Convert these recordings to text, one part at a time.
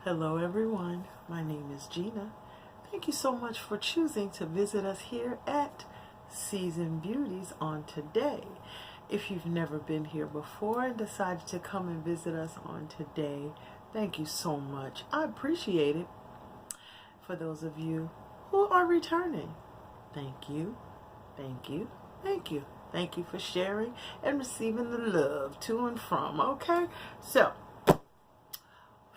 Hello everyone, my name is Gina. Thank you so much for choosing to visit us here at Season Beauties on today. If you've never been here before and decided to come and visit us on today, thank you so much. I appreciate it. For those of you who are returning, thank you, thank you, thank you. Thank you for sharing and receiving the love to and from, okay? So,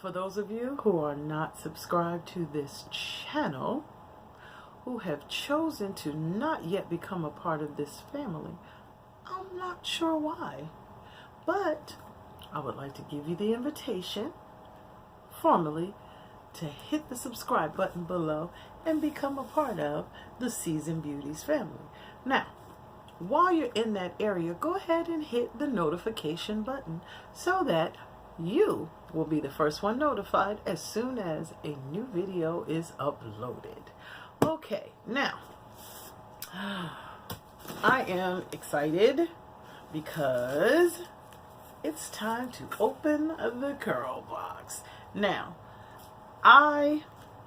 for those of you who are not subscribed to this channel, who have chosen to not yet become a part of this family, I'm not sure why, but I would like to give you the invitation formally to hit the subscribe button below and become a part of the Season Beauties family. Now, while you're in that area, go ahead and hit the notification button so that you will be the first one notified as soon as a new video is uploaded. Okay, now, I am excited because it's time to open the Curlbox. Now, I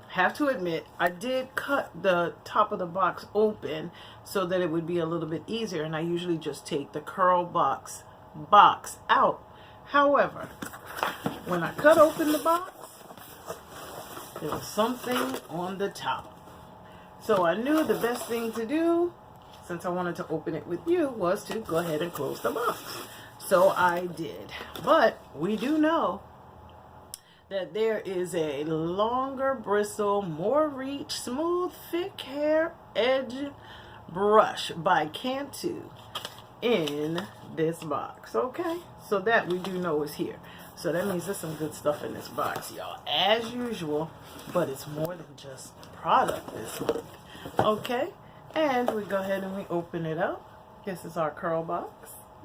have to admit, I did cut the top of the box open so that it would be a little bit easier, and I usually just take the Curlbox box out. However, when I cut open the box, there was something on the top. So I knew the best thing to do, since I wanted to open it with you, was to go ahead and close the box. So I did. But we do know that there is a longer bristle, more reach, smooth, thick hair edge brush by Cantu in this box, okay? So that we do know is here. So that means there's some good stuff in this box, y'all, as usual, but it's more than just product this month, okay? And we go ahead and we open it up. This is our Curlbox,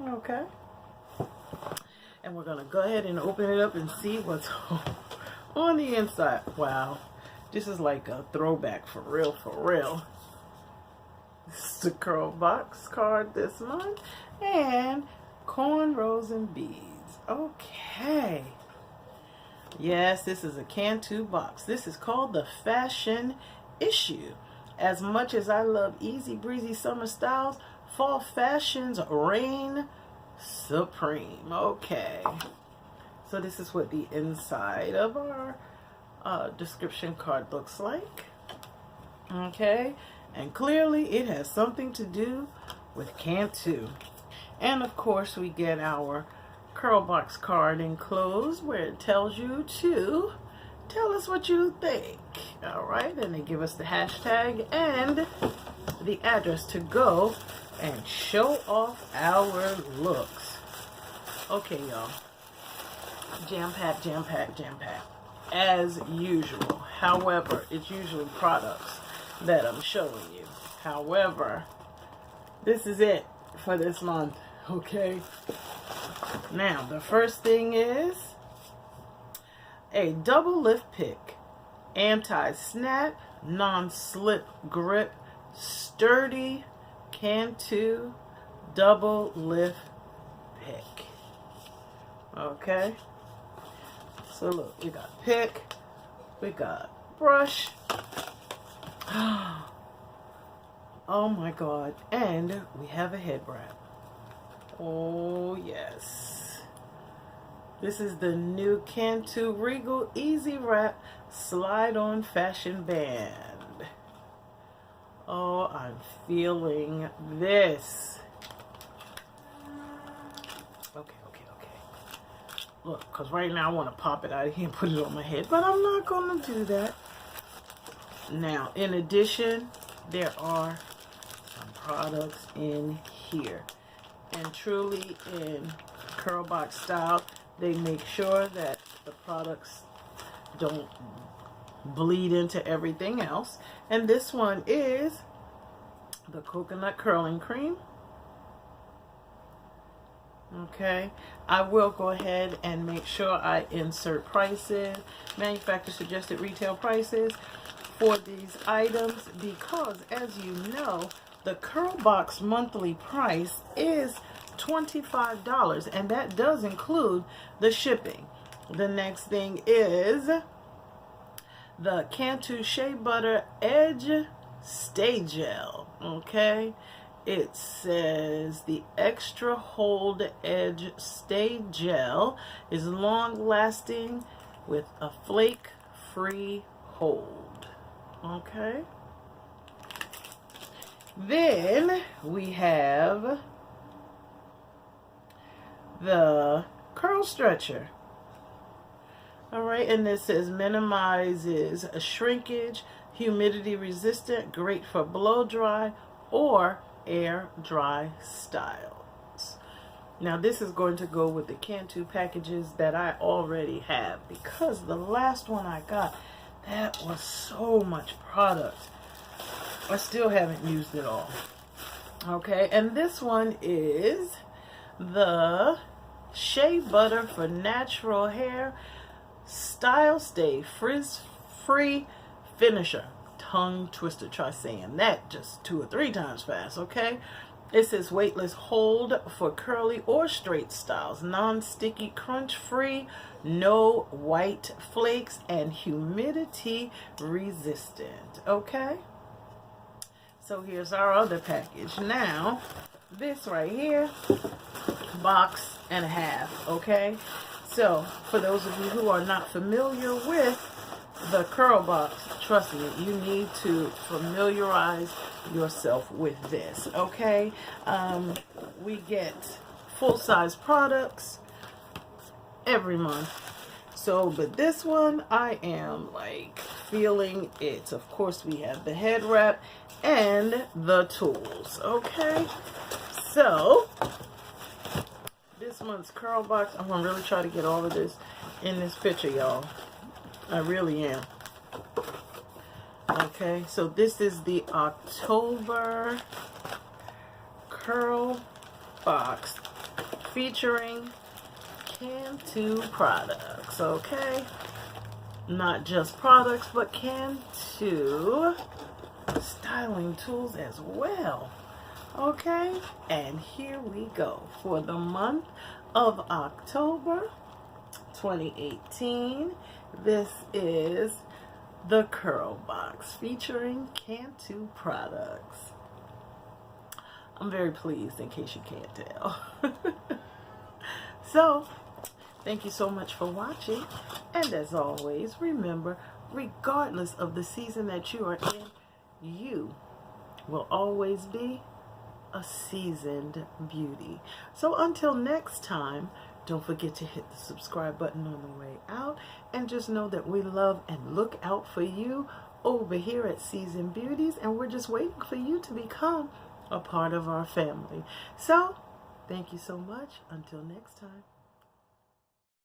okay? And we're gonna go ahead and open it up and see what's on the inside. Wow, this is like a throwback for real, for real. This is the Curlbox card this month, and cornrows and beads. Okay. Yes, this is a Cantu box. This is called the Fashion Issue. As much as I love easy breezy summer styles, fall fashions reign supreme. Okay. So this is what the inside of our description card looks like. Okay. And clearly it has something to do with Cantu. And of course we get our Curlbox card enclosed where it tells you to tell us what you think. Alright, and they give us the hashtag and the address to go and show off our looks. Okay, y'all. Jam-packed, jam-packed, jam-packed. As usual. However, it's usually products that I'm showing you. However, this is it for this month, okay? Now, the first thing is a double lift pick, anti-snap, non-slip grip, sturdy Cantu double lift pick. Okay? So look, we got pick, we got brush. Oh my God, and we have a head wrap. Oh yes. This is the new Cantu Regal Easy Wrap Slide On Fashion Band. Oh, I'm feeling this. Okay. Look, because right now I want to pop it out of here and put it on my head, but I'm not going to do that. Now, in addition, there are some products in here. And truly, in Curlbox style, they make sure that the products don't bleed into everything else. And this one is the coconut curling cream. Okay, I will go ahead and make sure I insert prices, manufacturer suggested retail prices for these items, because as you know, the Curlbox monthly price is $25, and that does include the shipping. The next thing is the Cantu Shea Butter Edge Stay Gel. Okay, it says the Extra Hold Edge Stay Gel is long lasting with a flake free hold. Okay, then we have the curl stretcher. All right, and this says minimizes a shrinkage, humidity resistant, great for blow dry or air dry styles. Now this is going to go with the Cantu packages that I already have, because the last one I got, that was so much product. I still haven't used it all. Okay, and this one is the Shea Butter for Natural Hair Style Stay Frizz Free Finisher. Tongue twister. Try saying that just 2 or 3 times fast, okay? It says weightless hold for curly or straight styles. Non-sticky, crunch-free, no white flakes, and humidity resistant, okay? So here's our other package. Now, this right here, box and a half, okay? So for those of you who are not familiar with the Curlbox, trust me, you need to familiarize yourself with this, okay? We get full-size products every month. So, but this one, I am like feeling it. Of course, we have the head wrap and the tools, okay? So this month's Curlbox, I'm gonna really try to get all of this in this picture, y'all. I really am. Okay, so this is the October Curlbox featuring Cantu products, okay? Not just products, but Cantu styling tools as well. Okay, and here we go for the month of October 2018. This is the Curlbox featuring Cantu products. I'm very pleased, in case you can't tell. So, thank you so much for watching, and as always, remember, regardless of the season that you are in, you will always be a seasoned beauty. So until next time, don't forget to hit the subscribe button on the way out, and just know that we love and look out for you over here at Seasoned Beauties, and we're just waiting for you to become a part of our family. So thank you so much. Until next time.